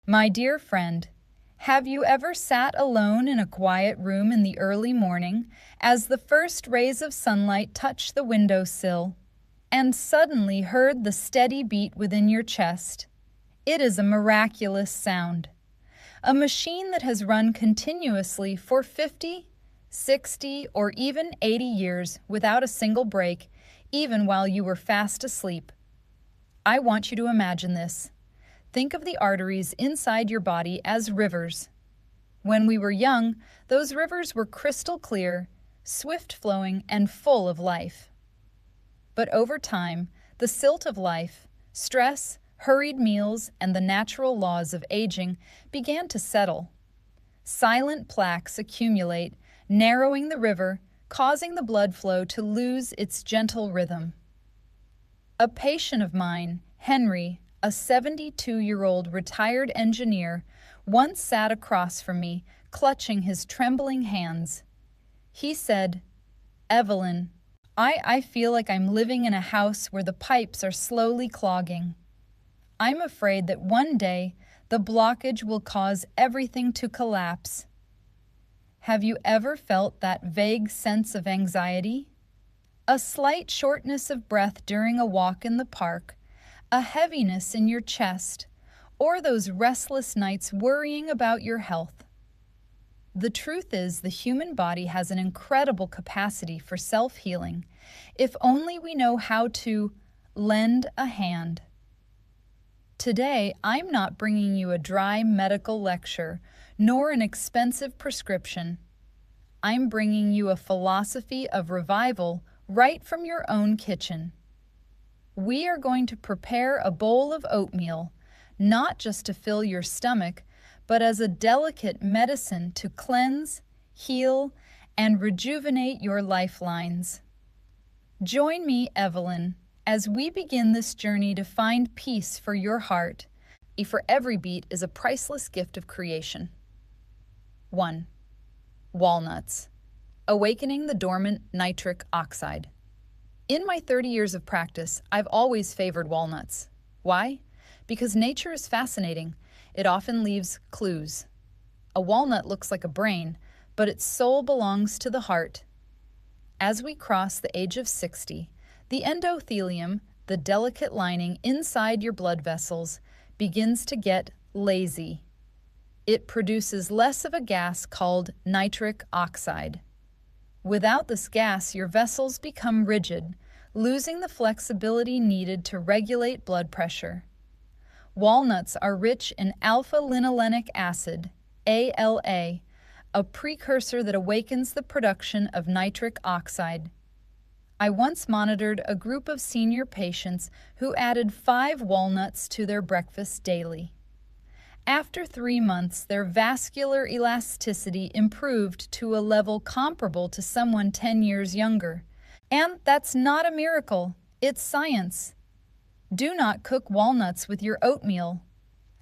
My dear friend, have you ever sat alone in a quiet room in the early morning as the first rays of sunlight touch the windowsill and suddenly heard the steady beat within your chest? It is a miraculous sound. A machine that has run continuously for 50, 60, or even 80 years without a single break, even while you were fast asleep. I want you to imagine this. Think of the arteries inside your body as rivers. When we were young, those rivers were crystal clear, swift-flowing, and full of life. But over time, the silt of life, stress, hurried meals, and the natural laws of aging began to settle. Silent plaques accumulate, narrowing the river, causing the blood flow to lose its gentle rhythm. A patient of mine, Henry, a 72-year-old retired engineer, once sat across from me, clutching his trembling hands. He said, "Evelyn, I feel like I'm living in a house where the pipes are slowly clogging. I'm afraid that one day the blockage will cause everything to collapse." Have you ever felt that vague sense of anxiety? A slight shortness of breath during a walk in the park, a heaviness in your chest, or those restless nights worrying about your health? The truth is, the human body has an incredible capacity for self-healing, if only we know how to lend a hand. Today, I'm not bringing you a dry medical lecture, nor an expensive prescription. I'm bringing you a philosophy of revival right from your own kitchen. We are going to prepare a bowl of oatmeal, not just to fill your stomach, but as a delicate medicine to cleanse, heal, and rejuvenate your lifelines. Join me, Evelyn, as we begin this journey to find peace for your heart. For every beat is a priceless gift of creation. 1. Walnuts. Awakening the dormant nitric oxide. In my 30 years of practice, I've always favored walnuts. Why? Because nature is fascinating. It often leaves clues. A walnut looks like a brain, but its soul belongs to the heart. As we cross the age of 60, the endothelium, the delicate lining inside your blood vessels, begins to get lazy. It produces less of a gas called nitric oxide. Without this gas, your vessels become rigid, losing the flexibility needed to regulate blood pressure. Walnuts are rich in alpha-linolenic acid, ALA, a precursor that awakens the production of nitric oxide. I once monitored a group of senior patients who added 5 walnuts to their breakfast daily. After 3 months, their vascular elasticity improved to a level comparable to someone 10 years younger. And that's not a miracle, it's science. Do not cook walnuts with your oatmeal.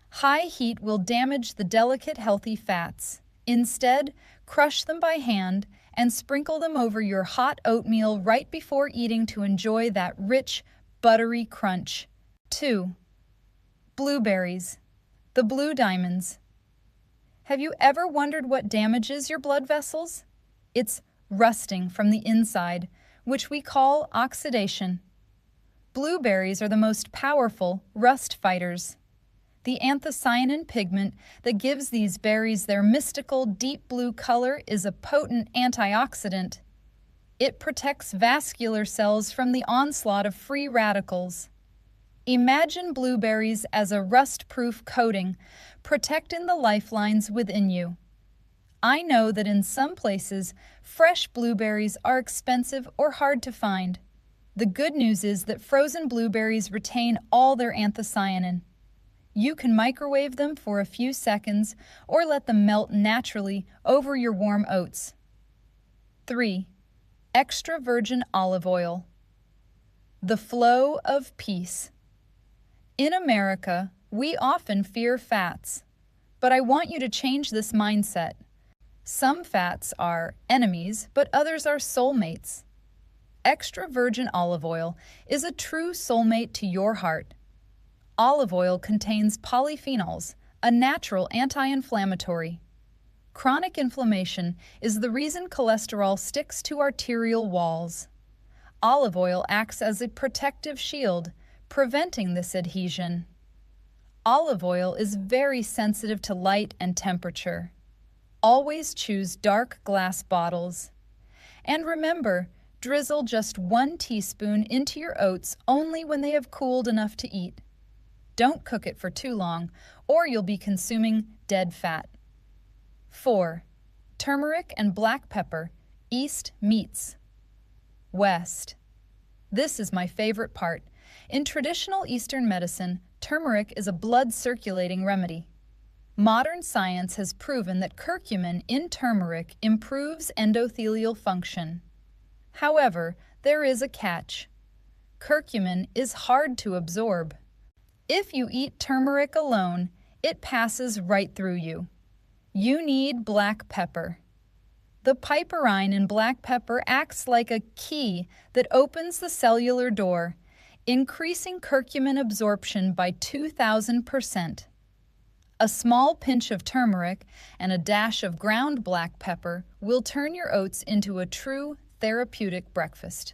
High heat will damage the delicate, healthy fats. Instead, crush them by hand and sprinkle them over your hot oatmeal right before eating to enjoy that rich, buttery crunch. 2. Blueberries. The blue diamonds. Have you ever wondered what damages your blood vessels? It's rusting from the inside, which we call oxidation. Blueberries are the most powerful rust fighters. The anthocyanin pigment that gives these berries their mystical deep blue color is a potent antioxidant. It protects vascular cells from the onslaught of free radicals. Imagine blueberries as a rust-proof coating, protecting the lifelines within you. I know that in some places, fresh blueberries are expensive or hard to find. The good news is that frozen blueberries retain all their anthocyanin. You can microwave them for a few seconds or let them melt naturally over your warm oats. 3. Extra virgin olive oil. The flow of peace. In America, we often fear fats, but I want you to change this mindset. Some fats are enemies, but others are soulmates. Extra virgin olive oil is a true soulmate to your heart. Olive oil contains polyphenols, a natural anti-inflammatory. Chronic inflammation is the reason cholesterol sticks to arterial walls. Olive oil acts as a protective shield, preventing this adhesion. Olive oil is very sensitive to light and temperature. Always choose dark glass bottles. And remember, drizzle just 1 teaspoon into your oats only when they have cooled enough to eat. Don't cook it for too long, or you'll be consuming dead fat. 4. Turmeric and black pepper. East meets West. This is my favorite part. In traditional Eastern medicine, turmeric is a blood-circulating remedy. Modern science has proven that curcumin in turmeric improves endothelial function. However, there is a catch. Curcumin is hard to absorb. If you eat turmeric alone, it passes right through you. You need black pepper. The piperine in black pepper acts like a key that opens the cellular door, increasing curcumin absorption by 2,000%. A small pinch of turmeric and a dash of ground black pepper will turn your oats into a true therapeutic breakfast.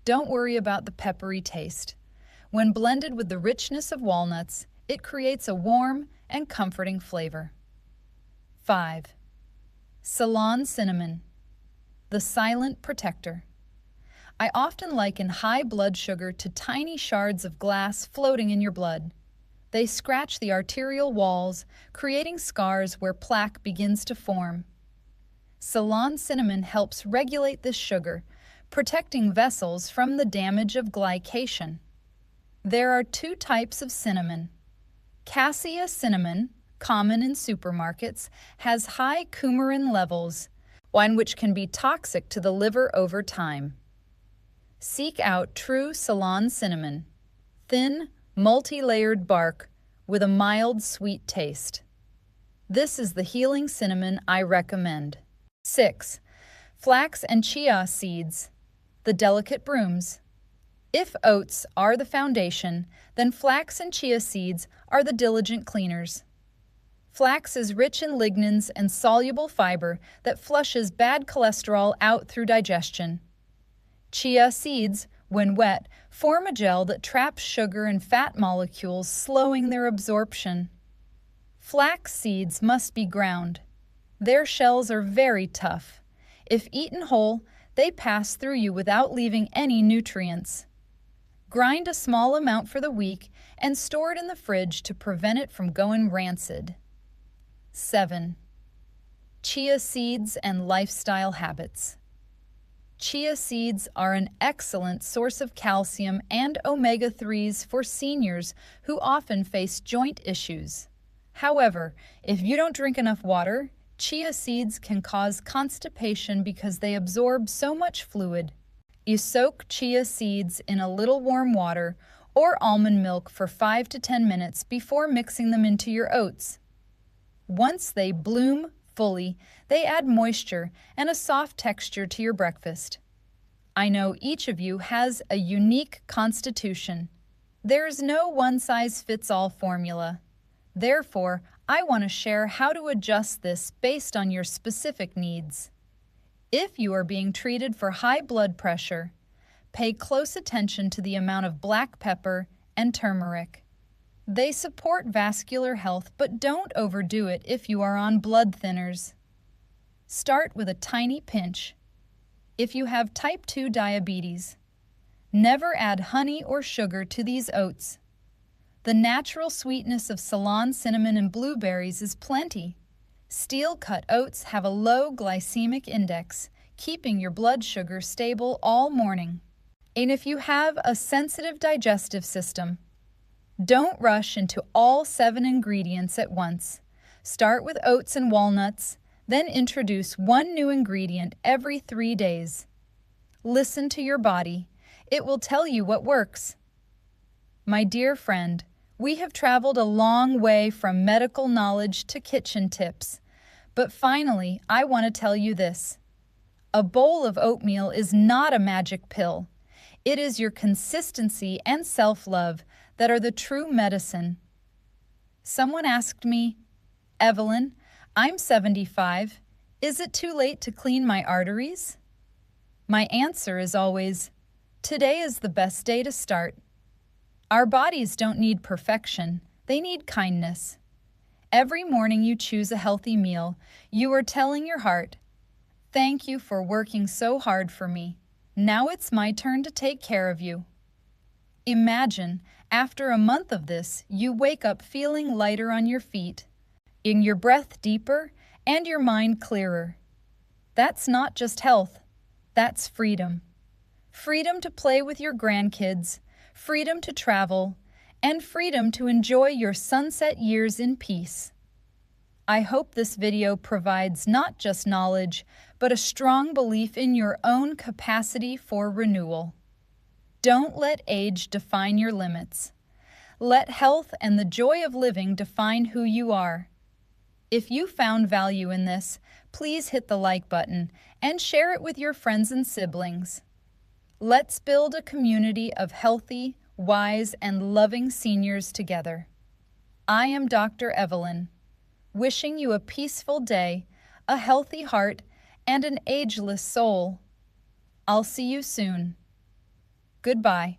Don't worry about the peppery taste. When blended with the richness of walnuts, it creates a warm and comforting flavor. 5. Ceylon cinnamon, the silent protector. I often liken high blood sugar to tiny shards of glass floating in your blood. They scratch the arterial walls, creating scars where plaque begins to form. Ceylon cinnamon helps regulate this sugar, protecting vessels from the damage of glycation. There are 2 types of cinnamon. Cassia cinnamon, common in supermarkets, has high coumarin levels, one which can be toxic to the liver over time. Seek out true Ceylon cinnamon, thin, multi-layered bark with a mild, sweet taste. This is the healing cinnamon I recommend. 6. Flax and chia seeds, the delicate brooms. If oats are the foundation, then flax and chia seeds are the diligent cleaners. Flax is rich in lignans and soluble fiber that flushes bad cholesterol out through digestion. Chia seeds, when wet, form a gel that traps sugar and fat molecules, slowing their absorption. Flax seeds must be ground. Their shells are very tough. If eaten whole, they pass through you without leaving any nutrients. Grind a small amount for the week and store it in the fridge to prevent it from going rancid. 7. Chia seeds and lifestyle habits. Chia seeds are an excellent source of calcium and omega-3s for seniors who often face joint issues. However, if you don't drink enough water, chia seeds can cause constipation because they absorb so much fluid. You soak chia seeds in a little warm water or almond milk for 5 to 10 minutes before mixing them into your oats. Once they bloom fully, they add moisture and a soft texture to your breakfast. I know each of you has a unique constitution. There is no one-size-fits-all formula. Therefore, I want to share how to adjust this based on your specific needs. If you are being treated for high blood pressure, pay close attention to the amount of black pepper and turmeric. They support vascular health, but don't overdo it if you are on blood thinners. Start with a tiny pinch. If you have type 2 diabetes, never add honey or sugar to these oats. The natural sweetness of Ceylon cinnamon and blueberries is plenty. Steel-cut oats have a low glycemic index, keeping your blood sugar stable all morning. And if you have a sensitive digestive system, don't rush into all 7 ingredients at once. Start with oats and walnuts, then introduce 1 new ingredient every 3 days. Listen to your body. It will tell you what works. My dear friend, we have traveled a long way from medical knowledge to kitchen tips. But finally, I want to tell you this. A bowl of oatmeal is not a magic pill. It is your consistency and self-love that are the true medicine. Someone asked me, "Evelyn, I'm 75. Is it too late to clean my arteries?" My answer is always, today is the best day to start. Our bodies don't need perfection, they need kindness. Every morning you choose a healthy meal, you are telling your heart, "Thank you for working so hard for me. Now it's my turn to take care of you." Imagine, after a month of this, you wake up feeling lighter on your feet, in your breath deeper, and your mind clearer. That's not just health, that's freedom. Freedom to play with your grandkids, freedom to travel, and freedom to enjoy your sunset years in peace. I hope this video provides not just knowledge, but a strong belief in your own capacity for renewal. Don't let age define your limits. Let health and the joy of living define who you are. If you found value in this, please hit the like button and share it with your friends and siblings. Let's build a community of healthy, wise, and loving seniors together. I am Dr. Evelyn, wishing you a peaceful day, a healthy heart, and an ageless soul. I'll see you soon. Goodbye.